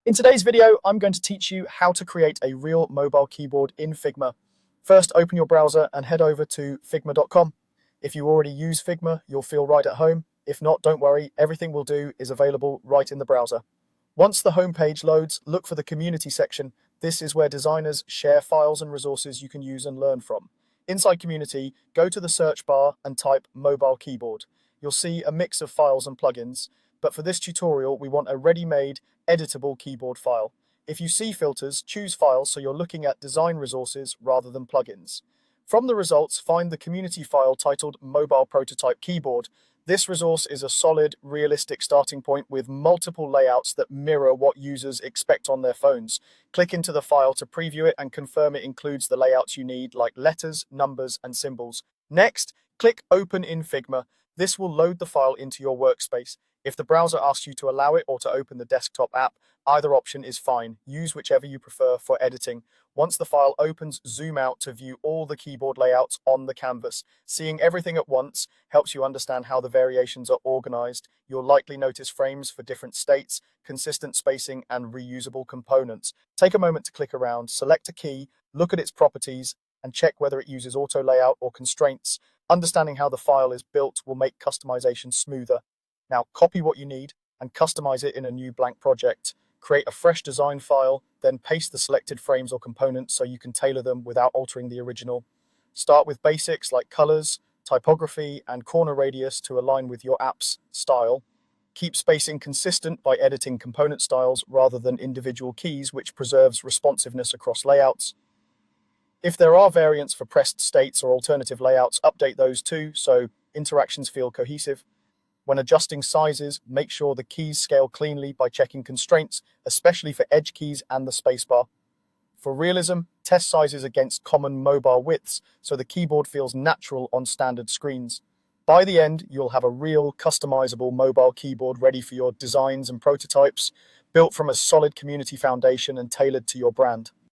In today's video, I'm going to teach you how to create a real mobile keyboard in Figma. First, open your browser and head over to figma.com. If you already use Figma, you'll feel right at home. If not, don't worry, everything we'll do is available right in the browser. Once the home page loads, look for the community section. This is where designers share files and resources you can use and learn from. Inside community, go to the search bar and type mobile keyboard. You'll see a mix of files and plugins, but for this tutorial, we want a ready-made, editable keyboard file. If you see filters, choose files so you're looking at design resources rather than plugins. From the results, find the community file titled Mobile Prototype Keyboard. This resource is a solid, realistic starting point with multiple layouts that mirror what users expect on their phones. Click into the file to preview it and confirm it includes the layouts you need, like letters, numbers, and symbols. Next, click Open in Figma. This will load the file into your workspace. If the browser asks you to allow it or to open the desktop app, either option is fine. Use whichever you prefer for editing. Once the file opens, zoom out to view all the keyboard layouts on the canvas. Seeing everything at once helps you understand how the variations are organized. You'll likely notice frames for different states, consistent spacing, and reusable components. Take a moment to click around, select a key, look at its properties, and check whether it uses auto layout or constraints. Understanding how the file is built will make customization smoother. Now copy what you need and customize it in a new blank project. Create a fresh design file, then paste the selected frames or components so you can tailor them without altering the original. Start with basics like colors, typography, and corner radius to align with your app's style. Keep spacing consistent by editing component styles rather than individual keys, which preserves responsiveness across layouts. If there are variants for pressed states or alternative layouts, update those too so interactions feel cohesive. When adjusting sizes, make sure the keys scale cleanly by checking constraints, especially for edge keys and the spacebar. For realism, test sizes against common mobile widths so the keyboard feels natural on standard screens. By the end, you'll have a real customizable mobile keyboard ready for your designs and prototypes, built from a solid community foundation and tailored to your brand.